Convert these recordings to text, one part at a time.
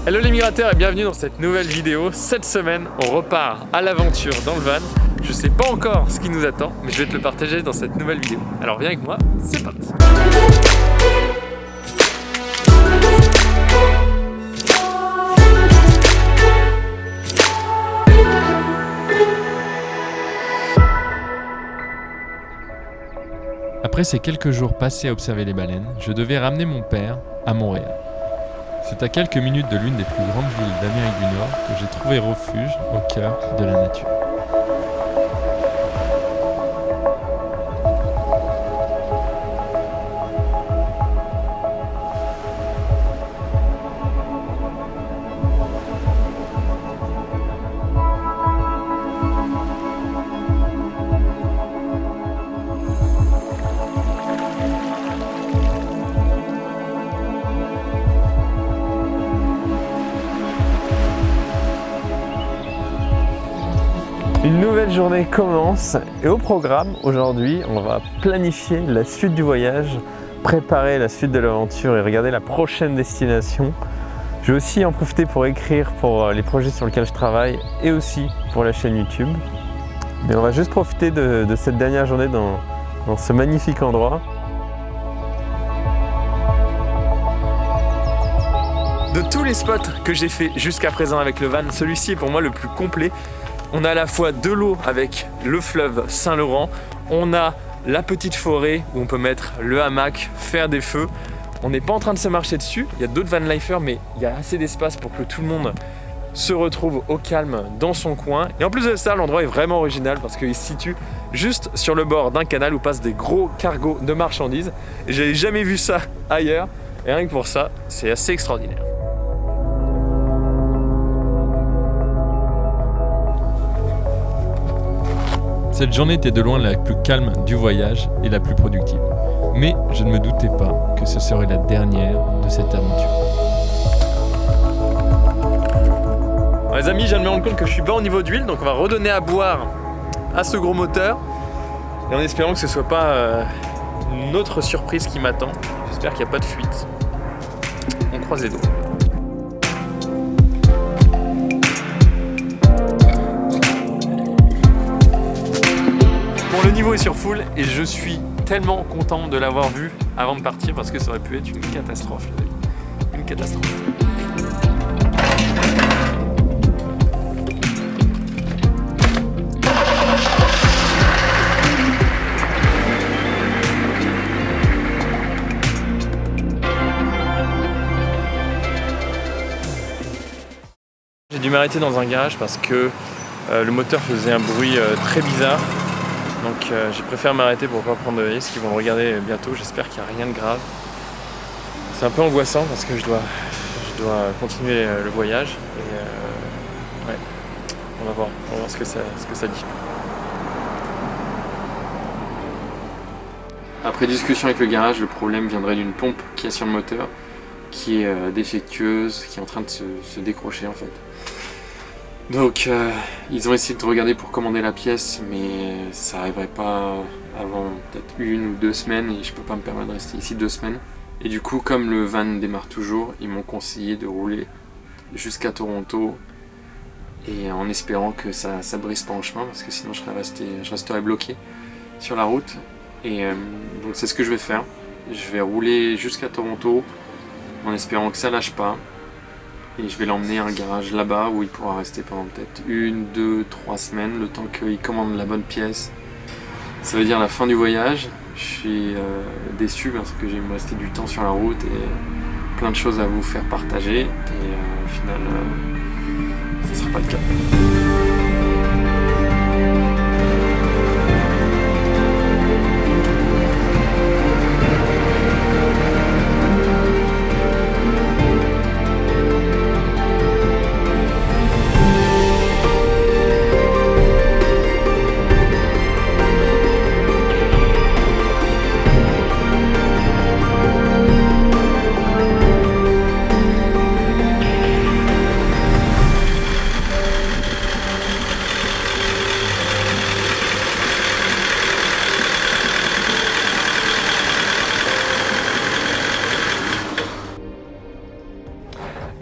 Hello les migrateurs et bienvenue dans cette nouvelle vidéo. Cette semaine, on repart à l'aventure dans le van. Je sais pas encore ce qui nous attend, mais je vais te le partager dans cette nouvelle vidéo. Alors viens avec moi, c'est parti. Après ces quelques jours passés à observer les baleines, je devais ramener mon père à Montréal. C'est à quelques minutes de l'une des plus grandes villes d'Amérique du Nord que j'ai trouvé refuge au cœur de la nature. Une nouvelle journée commence et au programme aujourd'hui on va planifier la suite du voyage, préparer la suite de l'aventure et regarder la prochaine destination. Je vais aussi en profiter pour écrire pour les projets sur lesquels je travaille et aussi pour la chaîne YouTube. Mais on va juste profiter de cette dernière journée dans ce magnifique endroit. De tous les spots que j'ai fait jusqu'à présent avec le van, celui-ci est pour moi le plus complet. On a à la fois de l'eau avec le fleuve Saint-Laurent, on a la petite forêt où on peut mettre le hamac, faire des feux. On n'est pas en train de se marcher dessus, il y a d'autres vanlifers mais il y a assez d'espace pour que tout le monde se retrouve au calme dans son coin. Et en plus de ça, l'endroit est vraiment original parce qu'il se situe juste sur le bord d'un canal où passent des gros cargos de marchandises. Et j'avais jamais vu ça ailleurs et rien que pour ça, c'est assez extraordinaire. Cette journée était de loin la plus calme du voyage et la plus productive. Mais je ne me doutais pas que ce serait la dernière de cette aventure. Alors les amis, je viens de me rendre compte que je suis bas au niveau d'huile, donc on va redonner à boire à ce gros moteur. Et en espérant que ce ne soit pas une autre surprise qui m'attend. J'espère qu'il n'y a pas de fuite. On croise les doigts. Le niveau est sur full et je suis tellement content de l'avoir vu avant de partir parce que ça aurait pu être une catastrophe, les amis. Une catastrophe. J'ai dû m'arrêter dans un garage parce que le moteur faisait un bruit très bizarre. Donc j'ai préféré m'arrêter pour pas prendre de risques. Ils vont le regarder bientôt, j'espère qu'il n'y a rien de grave. C'est un peu angoissant parce que je dois continuer le voyage. Et ouais, on va voir ce que ça dit. Après discussion avec le garage, le problème viendrait d'une pompe qui est sur le moteur, qui est défectueuse, qui est en train de se décrocher en fait. Donc ils ont essayé de regarder pour commander la pièce, mais ça n'arriverait pas avant peut-être 1 ou 2 semaines et je peux pas me permettre de rester ici 2 semaines. Et du coup, comme le van démarre toujours, ils m'ont conseillé de rouler jusqu'à Toronto et en espérant que ça brise pas en chemin parce que sinon je resterais bloqué sur la route. Et donc c'est ce que je vais faire. Je vais rouler jusqu'à Toronto en espérant que ça lâche pas. Et je vais l'emmener à un garage là-bas où il pourra rester pendant peut-être 1, 2, 3 semaines, le temps qu'il commande la bonne pièce. Ça veut dire la fin du voyage. Je suis déçu parce que il me restait du temps sur la route et plein de choses à vous faire partager. Et au final, ce ne sera pas le cas.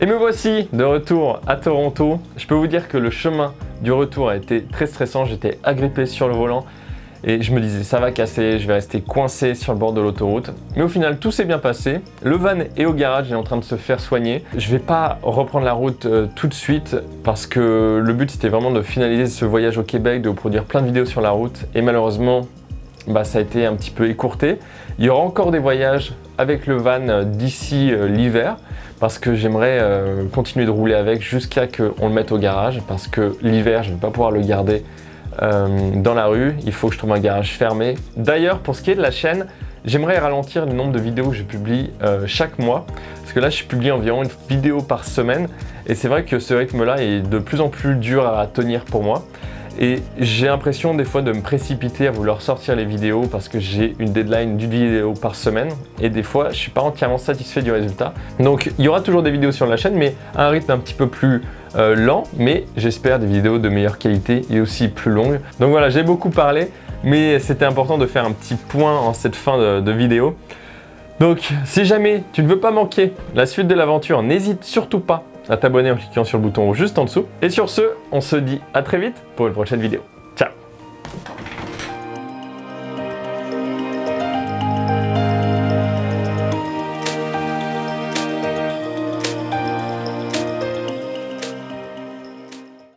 me voici de retour à Toronto. Je peux vous dire que le chemin du retour a été très stressant. J'étais agrippé sur le volant et je me disais ça va casser, je vais rester coincé sur le bord de l'autoroute. Mais au final, tout s'est bien passé. Le van est au garage, il est en train de se faire soigner. Je vais pas reprendre la route tout de suite parce que le but c'était vraiment de finaliser ce voyage au Québec, de vous produire plein de vidéos sur la route. Et malheureusement, ça a été un petit peu écourté. Il y aura encore des voyages avec le van d'ici l'hiver parce que j'aimerais continuer de rouler avec jusqu'à qu'on le mette au garage parce que l'hiver, je ne vais pas pouvoir le garder dans la rue. Il faut que je trouve un garage fermé. D'ailleurs, pour ce qui est de la chaîne, j'aimerais ralentir le nombre de vidéos que je publie chaque mois parce que là, je publie environ une vidéo par semaine et c'est vrai que ce rythme-là est de plus en plus dur à tenir pour moi. Et j'ai l'impression des fois de me précipiter à vouloir sortir les vidéos parce que j'ai une deadline d'une vidéo par semaine et des fois je suis pas entièrement satisfait du résultat. Donc il y aura toujours des vidéos sur la chaîne mais à un rythme un petit peu plus lent, mais j'espère des vidéos de meilleure qualité et aussi plus longues. Donc voilà, j'ai beaucoup parlé mais c'était important de faire un petit point en cette fin de vidéo. Donc si jamais tu ne veux pas manquer la suite de l'aventure, n'hésite surtout pas à t'abonner en cliquant sur le bouton juste en dessous. Et sur ce, on se dit à très vite pour une prochaine vidéo.